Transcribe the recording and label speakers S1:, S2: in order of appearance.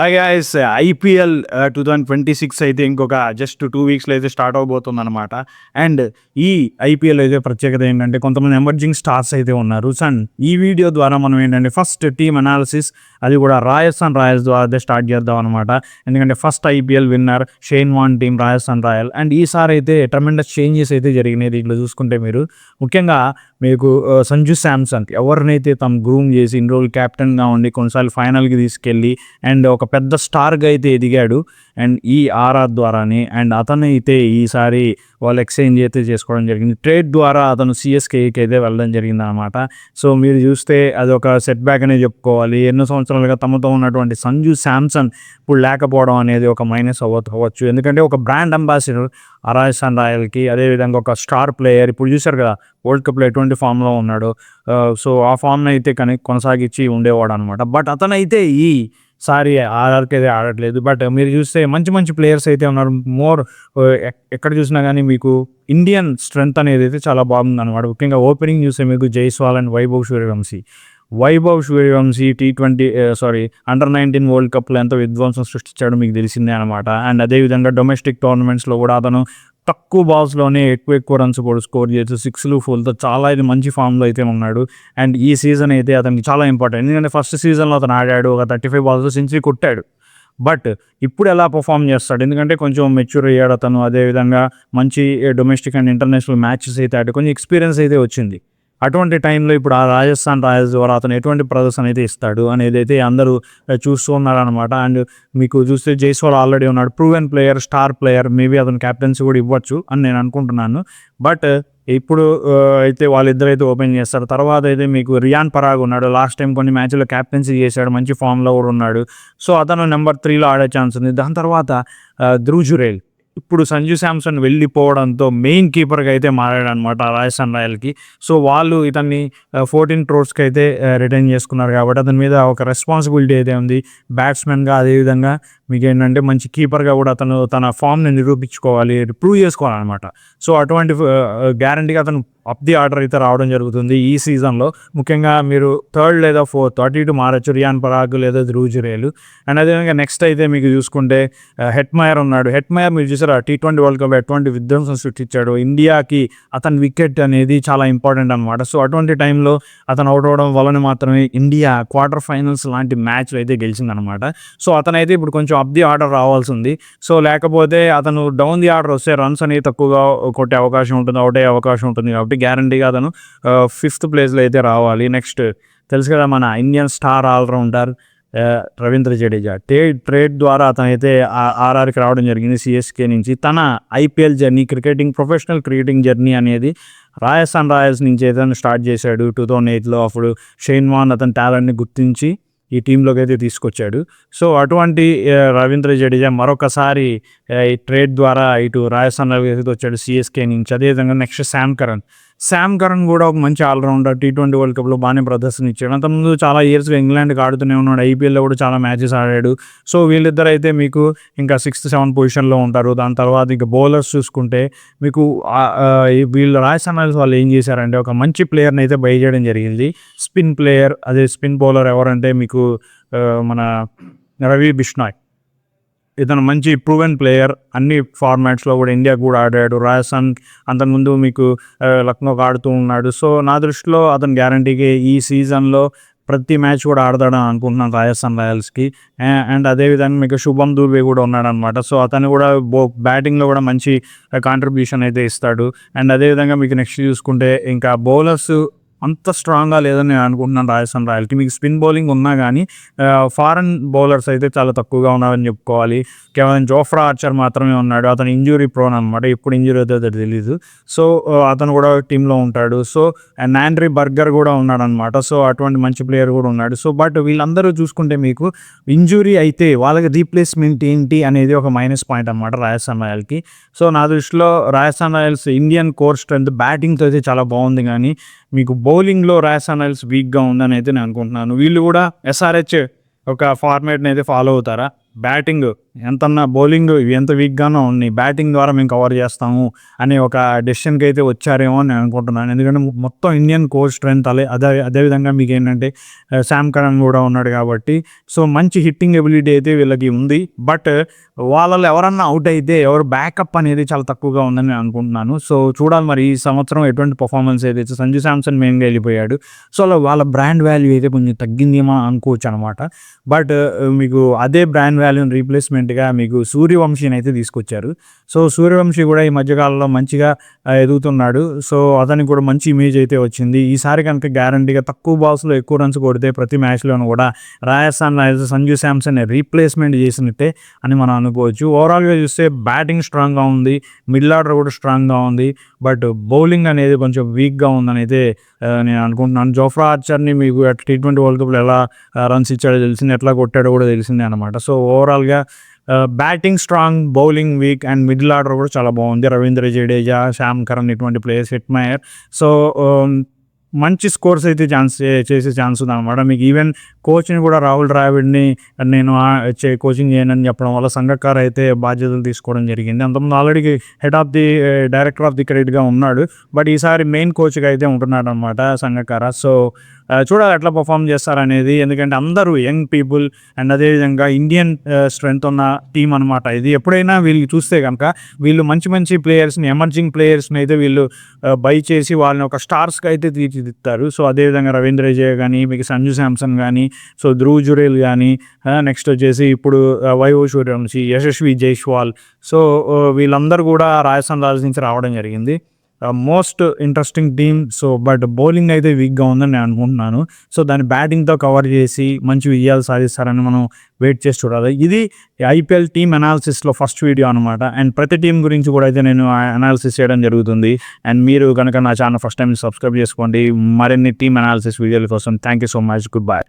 S1: Hi guys, IPL 2026 అయితే ఇంకొక just 2 వీక్స్లో అయితే స్టార్ట్ అవబోతుంది అనమాట. అండ్ ఈ ఐపీఎల్ అయితే ప్రత్యేకత ఏంటంటే కొంతమంది ఎమర్జింగ్ స్టార్స్ అయితే ఉన్నారు. ఈ వీడియో ద్వారా మనం ఏంటంటే ఫస్ట్ టీమ్ అనాలిసిస్, అది కూడా రాజస్థాన్ రాయల్స్ ద్వారా స్టార్ట్ చేద్దాం అనమాట. ఎందుకంటే first IPL winner Shane Warne team Rajasthan Royal. And ఈసారి అయితే ట్రెమెండస్ చేంజెస్ అయితే జరిగినాయి దీంట్లో చూసుకుంటే. మీరు ముఖ్యంగా మీకు సంజు శాంసన్ ఎవరినైతే తమ గ్రూమ్ చేసి ఇన్ని రోజులు కెప్టెన్గా ఉండి కొన్నిసార్లు ఫైనల్కి తీసుకెళ్ళి అండ్ ఒక పెద్ద స్టార్గా అయితే ఎదిగాడు. అండ్ ఈ ఆర్ఆర్ ద్వారానే అండ్ అతను అయితే ఈసారి వాళ్ళు ఎక్స్చేంజ్ అయితే చేసుకోవడం జరిగింది. ట్రేడ్ ద్వారా అతను సిఎస్కేకి అయితే వెళ్ళడం జరిగింది అనమాట. సో మీరు చూస్తే అది ఒక సెట్ బ్యాక్ అనే చెప్పుకోవాలి. ఎన్నో సంవత్సరాలుగా తమతో ఉన్నటువంటి సంజు శాంసన్ ఇప్పుడు లేకపోవడం అనేది ఒక మైనస్ అవ్వచ్చు. ఎందుకంటే ఒక బ్రాండ్ అంబాసిడర్ రాజస్థాన్ రాయల్కి, అదేవిధంగా ఒక స్టార్ ప్లేయర్. ఇప్పుడు చూశారు కదా వరల్డ్ కప్లో ఎటువంటి ఫామ్లో ఉన్నాడు. సో ఆ ఫామ్ని అయితే కొనసాగించి ఉండేవాడు అనమాట. బట్ అతనైతే ఈసారి ఆర్ఆర్కి అయితే ఆడట్లేదు. బట్ మీరు చూస్తే మంచి మంచి ప్లేయర్స్ అయితే ఉన్నారు. ఎక్కడ చూసినా కానీ మీకు ఇండియన్ స్ట్రెంగ్త్ అనేది అయితే చాలా బాగుంది అనమాట. ముఖ్యంగా ఓపెనింగ్ చూస్తే మీకు Jaiswal and Vaibhav Suryavanshi under-19 world కప్లో ఎంతో విధ్వంసం సృష్టించాడు మీకు తెలిసిందే అనమాట. అండ్ అదేవిధంగా డొమెస్టిక్ టోర్నమెంట్స్లో కూడా అతను తక్కువ బాల్స్లోనే ఎక్కువ రన్స్ కూడా స్కోర్ చేస్తూ 6లు 4తో చాలా మంచి ఫామ్లో అయితే ఉన్నాడు. అండ్ ఈ సీజన్ అయితే అతనికి చాలా ఇంపార్టెంట్. ఎందుకంటే ఫస్ట్ సీజన్లో అతను ఆడాడు, ఒక 35 బాల్స్లో సెంచరీ కొట్టాడు. బట్ ఇప్పుడు ఎలా పర్ఫామ్ చేస్తాడు, ఎందుకంటే కొంచెం మెచ్యూర్ అయ్యాడు అతను. అదేవిధంగా మంచి డొమెస్టిక్ అండ్ ఇంటర్నేషనల్ మ్యాచెస్ అయితే ఆడి కొంచెం ఎక్స్పీరియన్స్ అయితే వచ్చింది. అటువంటి టైంలో ఇప్పుడు ఆ రాజస్థాన్ రాయల్స్ ద్వారా అతను ఎటువంటి ప్రదర్శన అయితే ఇస్తాడు అనేది అయితే అందరూ చూస్తూ ఉన్నారనమాట. అండ్ మీకు చూస్తే జైస్వాల్ ఆల్రెడీ ఉన్నాడు, proven player, star player. Maybe అతను క్యాప్టెన్సీ కూడా ఇవ్వచ్చు అని నేను అనుకుంటున్నాను. బట్ ఇప్పుడు అయితే వాళ్ళిద్దరు అయితే ఓపెన్ చేస్తారు. తర్వాత అయితే మీకు రియాన్ పరాగ్ ఉన్నాడు. లాస్ట్ టైం కొన్ని మ్యాచ్లో క్యాప్టెన్సీ చేశాడు, మంచి ఫామ్లో కూడా ఉన్నాడు. సో అతను నెంబర్ 3లో ఆడే ఛాన్స్ ఉంది. దాని తర్వాత ధ్రువ్ జురేల్. ఇప్పుడు సంజు శాంసన్ వెళ్ళిపోవడంతో మెయిన్ కీపర్గా అయితే మారాడు అనమాట రాజస్థాన్ రాయల్కి. సో వాళ్ళు ఇతన్ని 14 crores అయితే రిటైన్ చేసుకున్నారు కాబట్టి అతని మీద ఒక రెస్పాన్సిబిలిటీ అయితే ఉంది బ్యాట్స్మెన్గా. అదేవిధంగా మీకు ఏంటంటే మంచి కీపర్గా కూడా అతను తన ఫామ్ని నిరూపించుకోవాలి, ప్రూవ్ చేసుకోవాలన్నమాట. సో అటువంటి గ్యారంటీగా అతను అప్ ది ఆర్డర్ అయితే రావడం జరుగుతుంది ఈ సీజన్లో. ముఖ్యంగా మీరు 3rd లేదా 4th అటు ఇటు మారచ్చు, రియాన్ పరాగ్ లేదా ధ్రువ్ జురేల్. అండ్ అదేవిధంగా నెక్స్ట్ అయితే మీకు చూసుకుంటే హెట్మయర్ ఉన్నాడు. హెట్మయర్ మీరు చూసారా T20 వరల్డ్ కప్ ఎటువంటి విధ్వంసం సృష్టించాడు. ఇండియాకి అతని వికెట్ అనేది చాలా ఇంపార్టెంట్ అనమాట. సో అటువంటి టైంలో అతను అవుట్ అవడం వలన మాత్రమే ఇండియా క్వార్టర్ ఫైనల్స్ లాంటి మ్యాచ్లు అయితే గెలిచిందనమాట. సో అతనైతే ఇప్పుడు కొంచెం అప్ ది ఆర్డర్ రావాల్సి ఉంది. సో లేకపోతే అతను డౌన్ ది ఆర్డర్ వస్తే రన్స్ అనేది తక్కువగా కొట్టే అవకాశం ఉంటుంది, అవుట్ అయ్యే అవకాశం ఉంటుంది. కాబట్టి గ్యారంటీగా అతను 5th ప్లేస్లో అయితే రావాలి. నెక్స్ట్ తెలుసు కదా మన Indian star allrounder Ravindra Jadeja. Trade ద్వారా అతనైతే ఆర్ఆర్కి రావడం జరిగింది సిఎస్కే నుంచి. తన IPL journey, professional cricketing journey అనేది రాజస్థాన్ రాయల్స్ నుంచి అయితే స్టార్ట్ చేశాడు 2008లో. అప్పుడు షేన్ వాన్ అతని టాలెంట్ని గుర్తించి ఈ టీంలోకి అయితే తీసుకొచ్చాడు. సో అటువంటి రవీంద్ర జడేజా మరొకసారి ఈ ట్రేడ్ ద్వారా ఇటు రాజస్థాన్ రాయల్స్ అయితే వచ్చాడు సిఎస్కే నుంచి. అదేవిధంగా నెక్స్ట్ శామ్ కరణ్ కూడా ఒక మంచి ఆల్రౌండర్. T20 వరల్డ్ కప్లో బాగానే ప్రదర్శన ఇచ్చాడు. అంతకుముందు చాలా ఇయర్స్గా ఇంగ్లాండ్కి ఆడుతూనే ఉన్నాడు, ఐపీఎల్లో కూడా చాలా మ్యాచెస్ ఆడాడు. సో వీళ్ళిద్దరు అయితే మీకు ఇంకా 6th 7th పొజిషన్లో ఉంటారు. దాని తర్వాత ఇంకా బౌలర్స్ చూసుకుంటే మీకు వీళ్ళు రాజస్థాన్ రాయల్స్ వాళ్ళు ఏం చేశారంటే ఒక మంచి ప్లేయర్ని అయితే బై చేయడం జరిగింది, స్పిన్ ప్లేయర్. అదే స్పిన్ బౌలర్ ఎవరంటే మీకు మన రవి బిష్నాయ్. ఇతను మంచి ప్రూవెన్ ప్లేయర్, అన్ని ఫార్మాట్స్లో కూడా ఇండియాకు కూడా ఆడాడు. రాజస్థాన్ అంతకుముందు మీకు లక్నోకి ఆడుతూ ఉన్నాడు. సో నా దృష్టిలో అతను గ్యారంటీకి ఈ సీజన్లో ప్రతి మ్యాచ్ కూడా ఆడతాడని అనుకుంటున్నాను రాజస్థాన్ రాయల్స్కి. అండ్ అదేవిధంగా మీకు శుభం దూబే కూడా ఉన్నాడనమాట. సో అతను కూడా బ్యాటింగ్లో కూడా మంచి కాంట్రిబ్యూషన్ అయితే ఇస్తాడు. అండ్ అదేవిధంగా మీకు నెక్స్ట్ చూసుకుంటే ఇంకా బౌలర్స్ అంత స్ట్రాంగ్గా లేదని నేను అనుకుంటున్నాను రాజస్థాన్ రాయల్కి. మీకు స్పిన్ బౌలింగ్ ఉన్నా కానీ ఫారెన్ బౌలర్స్ అయితే చాలా తక్కువగా ఉన్నారని చెప్పుకోవాలి. కేవలం జోఫ్రా ఆర్చర్ మాత్రమే ఉన్నాడు. అతను ఇంజురీ ప్రోన్ అనమాట, ఎప్పుడు ఇంజురీ అవుతుందో తెలీదు. సో అతను కూడా టీంలో ఉంటాడు. సో నాండ్రీ బర్గర్ కూడా ఉన్నాడనమాట. సో అటువంటి మంచి ప్లేయర్ కూడా ఉన్నాడు. సో బట్ వీళ్ళందరూ చూసుకుంటే మీకు ఇంజురీ అయితే వాళ్ళకి రీప్లేస్మెంట్ ఏంటి అనేది ఒక మైనస్ పాయింట్ అనమాట రాజస్థాన్ రాయల్కి. సో నా దృష్టిలో Rajasthan Royals Indian core strength బ్యాటింగ్తో అయితే చాలా బాగుంది, కానీ మీకు బౌలింగ్లో రాజస్థాన్ రాయల్స్ వీక్గా ఉందని అయితే నేను అనుకుంటున్నాను. వీళ్ళు కూడా SRH ఒక ఫార్మేట్ని అయితే ఫాలో అవుతారా, బ్యాటింగ్ ఎంతన్నా బౌలింగ్ ఎంత వీక్గానో ఉన్నాయి, బ్యాటింగ్ ద్వారా మేము కవర్ చేస్తాము అనే ఒక డెసిషన్కి అయితే వచ్చారేమో అని నేను అనుకుంటున్నాను. ఎందుకంటే మొత్తం ఇండియన్ కోర్ స్ట్రెంత్ అదేవిధంగా మీకు ఏంటంటే శామ్ కరణ్ కూడా ఉన్నాడు కాబట్టి సో మంచి హిట్టింగ్ ఎబిలిటీ అయితే వీళ్ళకి ఉంది. బట్ వాళ్ళలో ఎవరన్నా అవుట్ అయితే ఎవరు బ్యాకప్ అనేది చాలా తక్కువగా ఉందని నేను అనుకుంటున్నాను. సో చూడాలి మరి ఈ సంవత్సరం ఎటువంటి పర్ఫార్మెన్స్ ఏదైతే సంజు శాంసన్ మెయిన్గా వెళ్ళిపోయాడు, సో అలా వాళ్ళ బ్రాండ్ వాల్యూ అయితే కొంచెం తగ్గిందేమో అనుకోవచ్చు అనమాట. బట్ మీకు అదే బ్రాండ్ వాల్యూని రీప్లేస్మెంట్గా మీకు సూర్యవంశీని అయితే తీసుకొచ్చారు. సో సూర్యవంశీ కూడా ఈ మధ్యకాలంలో మంచిగా ఎదుగుతున్నాడు. సో అతనికి కూడా మంచి ఇమేజ్ అయితే వచ్చింది. ఈసారి కనుక గ్యారంటీగా తక్కువ బాల్స్లో ఎక్కువ రన్స్ కొడితే ప్రతి మ్యాచ్లోనూ కూడా రాజస్థాన్ రాయల్స్ సంజు శాంసన్ రీప్లేస్మెంట్ చేసినట్టే అని మనం అనుకోవచ్చు. ఓవరాల్గా చూస్తే బ్యాటింగ్ స్ట్రాంగ్గా ఉంది, మిడిల్ ఆర్డర్ కూడా స్ట్రాంగ్గా ఉంది, బట్ బౌలింగ్ అనేది కొంచెం వీక్గా ఉందని అయితే నేను అనుకుంటున్నాను. జోఫ్రా ఆర్చర్ని మీకు T20 వరల్డ్ కప్లో ఎలా రన్స్ ఇచ్చాడో తెలిసింది, ఎట్లా కొట్టాడో కూడా తెలిసిందే అనమాట. సో ఓవరాల్గా batting strong, bowling week and middle order కూడా చాలా బాగుంది. రవీంద్ర జడేజా, శ్యామ్ కరణ్ ఇటువంటి ప్లేయర్స్, హిట్మయర్. సో మంచి స్కోర్స్ అయితే చేసే ఛాన్స్ ఉందన్నమాట. మీకు ఈవెన్ కోచ్ని కూడా రాహుల్ ద్రావిడ్ని నేను కోచింగ్ చేయనని చెప్పడం వల్ల సంగక్కర్ అయితే బాధ్యతలు తీసుకోవడం జరిగింది. అంతకుముందు already head of the director of the క్రికెట్గా ఉన్నాడు, బట్ ఈసారి మెయిన్ కోచ్గా అయితే ఉంటున్నాడు అనమాట సంగక్కర. సో చూడాలి ఎట్లా పర్ఫామ్ చేస్తారనేది, ఎందుకంటే అందరూ యంగ్ పీపుల్ అండ్ అదేవిధంగా ఇండియన్ స్ట్రెంత్ ఉన్న టీం అనమాట ఇది. ఎప్పుడైనా వీళ్ళు చూస్తే కనుక వీళ్ళు మంచి మంచి ప్లేయర్స్ని, ఎమర్జింగ్ ప్లేయర్స్ని అయితే వీళ్ళు బై చేసి వాళ్ళని ఒక స్టార్స్కి అయితే తీర్చిదిద్దుతారు. సో అదేవిధంగా రవీంద్ర జడేజా కానీ, మీకు సంజు శాంసన్ కానీ, సో ధ్రువ్ జురేల్ కానీ, నెక్స్ట్ వచ్చేసి ఇప్పుడు వైభవ్ సూర్యవంశీ, యశస్వి జైస్వాల్, సో వీళ్ళందరూ కూడా రాజస్థాన్ రాయల్స్ నుంచి రావడం జరిగింది. Most interesting team. So but bowling అయితే వీక్గా ఉందని నేను అనుకుంటున్నాను. సో దాన్ని బ్యాటింగ్తో కవర్ చేసి మంచి విజయాలు సాధిస్తారని మనం వెయిట్ చేసి చూడాలి. ఇది IPL టీమ్ అనాలిసిస్లో ఫస్ట్ వీడియో అనమాట. అండ్ ప్రతి టీం గురించి కూడా అయితే నేను అనాలిసిస్ చేయడం జరుగుతుంది. అండ్ మీరు కనుక నా ఛానల్ ఫస్ట్ టైం సబ్స్క్రైబ్ చేసుకోండి మరిన్ని టీమ్ అనాలిసిస్ వీడియోల కోసం. Thank you so much. Good bye.